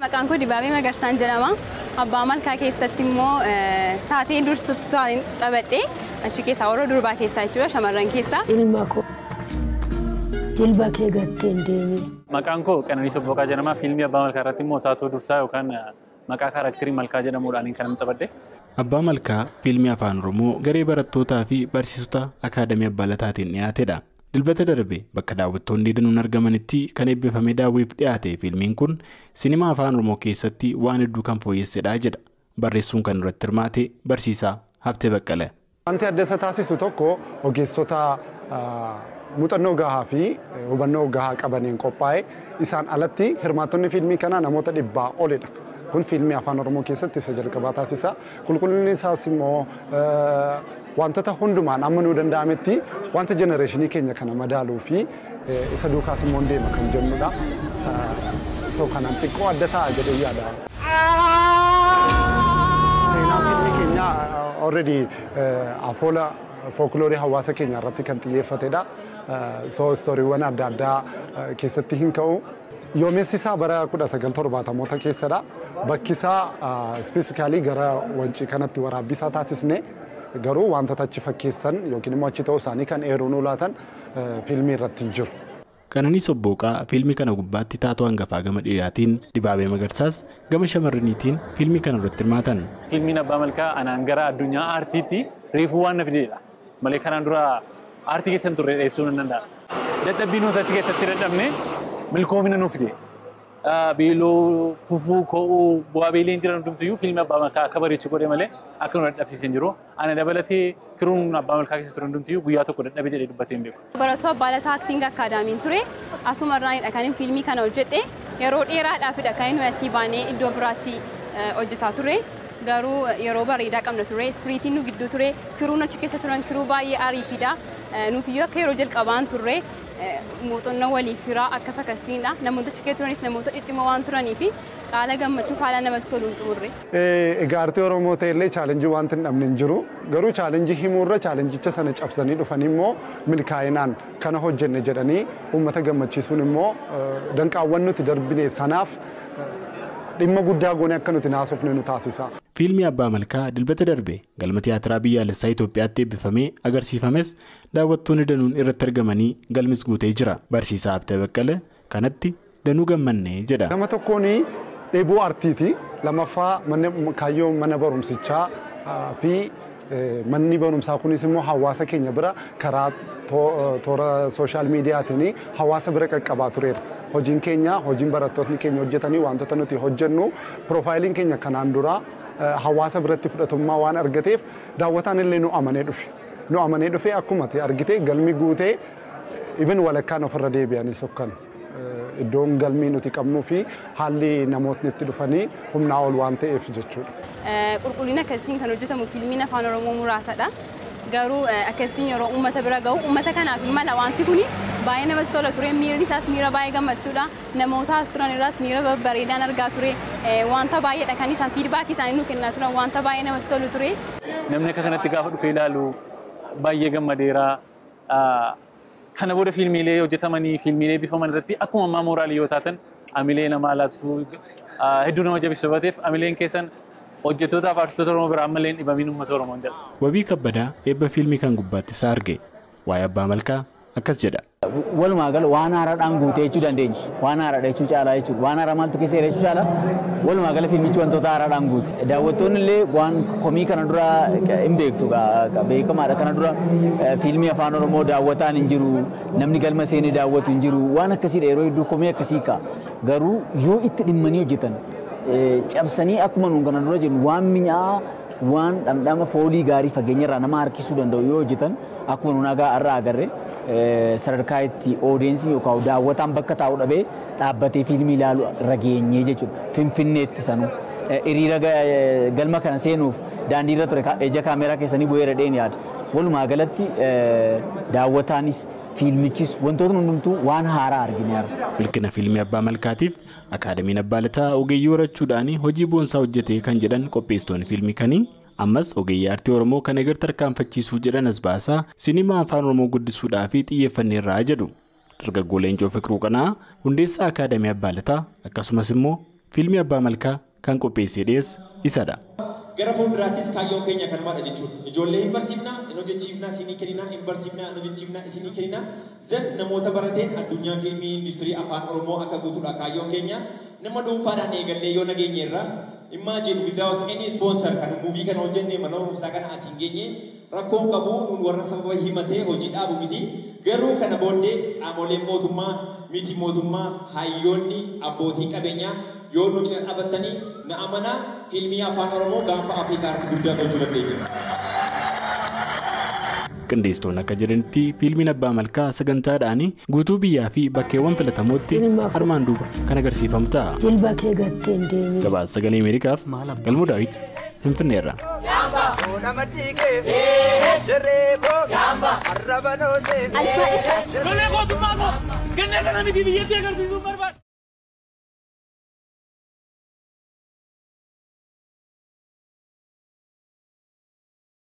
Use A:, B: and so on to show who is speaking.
A: Maqaan koo Dibaabee Magarsaan jedhama. Abbaa Malkaa keessatti immoo taatee dursittaan taphadhee achi keessaa warra durbaa keessaa jechuudha shamarran keessaa.
B: Ilma koo jilba kee gattee deemee.
C: Maqaan koo Qananii Sobboqaa jedhama. Fiilmii Abbaa Malkaa irratti immoo taatoo dursaa yookaan maqaa kaaraakterii Malkaa jedhamuudhaan kan taphadhe.
D: Abbaa Malkaa fiilmii afaan Oromoo garee barattootaa fi barsiisota akaadamii Abbaa Lataatiin dhiyaatedha. Dilbata darbe bakka daawwattoonni danuun argamanitti kan eebbifame daawwiif dhiyaate fiilmiin kun sinima afaan Oromoo keessatti waan hedduu kan fooyyessedha jedha. Barreessuun kan irratti hirmaate barsiisaa Habtee Baqqalee.
E: Wanti adda isa taasisu tokko ogeessota muuxannoo gahaa fi hubannoo gahaa qabaniin qophaa'e isaan alatti hirmaattonni fiilmii kanaa namoota 100 olidha. Kun fiilmii afaan Oromoo keessatti isa jalqabaa taasisa. Qulqullinni isaas immoo wantoota hundumaan amma nuu danda'ametti wanta jenereeshinii keenya kana madaaluu fi isa duukaas immoo deema kan jennudha. Isoo kanaan xiqqoo adda ta'a jedhee yaada. Seenaan fiilmii keenya already afoola folkloorii hawaasa keenya irratti kan xiyyeeffatedha. So istooriiwwan adda addaa keessatti hin ka'u. Yoomessi isaa bara 1970moota keessadha. Bakki isaa ispeesikaalii gara wancii kanatti waraabbisaa taasisne garuu wantoota achi fakkeessan yookiin immoo achi ta'uu isaanii kan eeruun laatan fiilmii irratti hin jiru.
D: Qananii Sobboqaa fiilmii kana gubbaatti taatoo hangafaa gama dhiiraatiin Dibaabee Magarsaas gama shamarraniitiin fiilmii kana irratti hirmaatan.
C: Fiilmiin Abbaa Malkaa anaan gara addunyaa aartiitti reefuu waan na fidedha. Malee kanaan dura aartii keessan turre dheessuu nan danda'a. Dadhabbii nuti achi keessatti dadhabne milkoomina nuuf fide. Beeloo kufuu ko'uu bu'aa beeleen jiran hundumtiyyuu fiilmii Abbaa Malkaa akka bareechu godhe malee akka nu dadhabsiisan jiru. Ana dabalatee kiruun Abbaa Malkaa keessa ture hundumtiyyuu guyyaa tokko dadhabe jedhee dubbatee hin beeku.
A: Barattuu Abbaa Lataa Aktiing Akaadaamiin ture. Asumarraanidha kan fiilmii kana hojjedhe. Yeroo dheeraadhaafidha kan nu asii baanee iddoo biraatti hojjetaa ture. Garuu yeroo bareedaa qabna ture. Ispiriitiin nu gidduu ture. Kiruun achi keessa turan kiruu baay'ee ariifidha. Nuufiyyuu akka yeroo jalqabaan turre. Muuxannoo waliif firaa akkas akkasiidha. Namoota achi keessa turanis namoota ciccimoo waan turanii fi qaala gammachuu haala namatti toluun xumurre.
E: Egaa aartii Oromoo ta'ellee chaalenjii wanti hin dhabne hin jiru. Garuu chaalenjii himuurra chaalenjicha sana cabsanii dhufanii immoo milkaa'inaan kana hojjenne jedhanii uummata gammachiisuun immoo danqaawwan nuti darbine sanaaf dhimma guddaa goone akka nuti naasofne nu taasisa.
D: Fiilmii Abbaa Malkaa dilbata darbe galma tiyaatiraa biyyaalessaa Itoophiyaatti eebbifamee agarsiifames daawwattoonni danuun irratti argamanii galmis guutee jira. Barsiisaa Habtee Baqqalee kanatti danuu gammannee jedha.
E: Nama tokkoon dheebuu aartiiti. Lamaffaa kaayyoo mana barumsichaa fi manni barumsaa kunis immoo hawaasa keenya bira karaa toora sooshaal miidiyaatiin hawaasa bira qaqqabaa tureera. Hojiin keenya, hojiin barattoonni keenya hojjetanii wantoota nuti hojjennu piroofaayiliin keenya kanaan dura hawaasa biratti fudhatummaa waan argateef daawwataan illee nu amanee dhufe. Nu amanee dhufe akkuma argite galmi guutee ibin walakkaan ofirra deebi'anii sokkan. Iddoon galmii nuti qabnuu fi haalli namootni itti dhufanii humnaa ol waan ta'eef jechuudha.
A: Qulqullina akkasitiin kan hojjetamu fiilmiin afaan Oromoo muraasadha. Garuu akkasitiin yeroo uummata bira gahu uummata kanaaf mala wanti kuni baay'ee namatti tola ture. Miirri isaas miira baay'ee gammachuudha. Namoota as turan irraas miira bareedaan argaa ture. Wanta baay'eedha kan isaan fiidbaakii isaanii nu kennaa turan wanta baay'ee namatti tolu ture.
C: Namni akka kanatti gaafa dhufee ilaalu baay'ee gammadeera. Kana booda fiilmiilee hojjetamanii fiilmiilee bifaman irratti akkuma ammaa mooraalii yoo taatan amilee nama laattuu hedduu nama jabeessu bateef amileen keessan hojjettootaaf artistoota Oromoo biraa ammallee dhibamiin uummata Oromoon jedha.
D: Wabii Kabbadaa eebba fiilmii kan gubbaatti isaa arge waa'ee Abbaa Malkaa akkas jedha.
F: Walumaa gala waan haaraadhaan guutee jechuu dandeenya. Waan haaraadha jechuu caalaa jechuudha. Waan haaraa maaltu keessa jechuu caalaa walumaa gala fiilmichi wantoota haaraadhaan guute. Daawwattoonni illee waan komii kana dura hin beektu beekamaadha. Kana dura fiilmii afaan Oromoo daawwataan hin jiru. Namni galma seenee daawwatu hin jiru. Waan akkasiidha yeroo hedduu komii akkasii ka'a. Garuu yoo itti dhimmanii hojjetan cabsanii akkuma nuun kana dura jennu waan mi'aa waan dhamdhama foolii gaarii fageenyarraa nama harkisuu danda'u yoo hojjetan akkuma nuun irraa agarre sadarkaa itti oodeensiin yookaan daawwataan bakka taa'u dhabee dhaabbatee fiilmii ilaalu irra geenyee jechuudha. Finfinneetti sanuu hiriira galma kana seenuuf daandii irra ture ija kaameeraa keessanii bu'eera dheen yaada. Walumaa galatti daawwataanis fiilmichis wantoota hundumtuu waan haaraa argine arga.
D: Milkina fiilmii Abbaa Malkaatiif Akaadamiin Abbaa Lataa ogeeyyii horachuudhaan hojii boonsaa hojjetee kan jedhan qopheessitoonni fiilmii kanii ammas ogeeyyii aartii Oromoo kan eger tarkaanfachiisuu jedhan as baasaa sinimaa afaan Oromoo guddisuudhaa fi xiyyeeffanneerraa jedhu. Dargaggoo Leencoo Fiqiruu Qanaa hundeessaa Akaadamii Abbaa Lataa akkasumas immoo fiilmii Abbaa Malkaa kan qopheessee dhiyeesse isadha.
G: Gara fuulduraattis kaayyoon keenya kanumaadha jechuudha. Ijoollee hin barsiifnaa, hin hojjechiifnaa, isinii kenninaa, hin barsiifnaa, hin hojjechiifnaa, isinii kenninaa. Zan namoota barateen addunyaan fiilmii industirii afaan Oromoo akka guutuudha kaayyoon keenya. Nama dhuunfaadhaan eegallee yoo nageenye irraa imagine without any sponsor kan muuvii kana hojjenne mana barumsaa kana asiin geenye rakkoon qabu nuun warra sababa himatee hojii dhaabu miti. Garuu kana booddee qaamoleen mootummaa, miti mootummaa, hayyoonni, abbootii qabeenyaa yoo nu cina dhaabbatanii na amanaa fiilmii afaan Oromoo gaanfa Afrikaatti guddaa gochuu dandeenya.
D: Qindeessitoonni akka jedhanitti fiilmiin Abbaa Malkaa sagantaadhaan guutuu biyyaa fi bakkeewwan filatamootti armaan duuba kan agarsiifamu ta'a.
B: Jilba kee gatteen deemi.
D: Gabaasa Sagalee Ameerikaaf Galmoo Daawit Finfinneerra.
A: Alfa isa.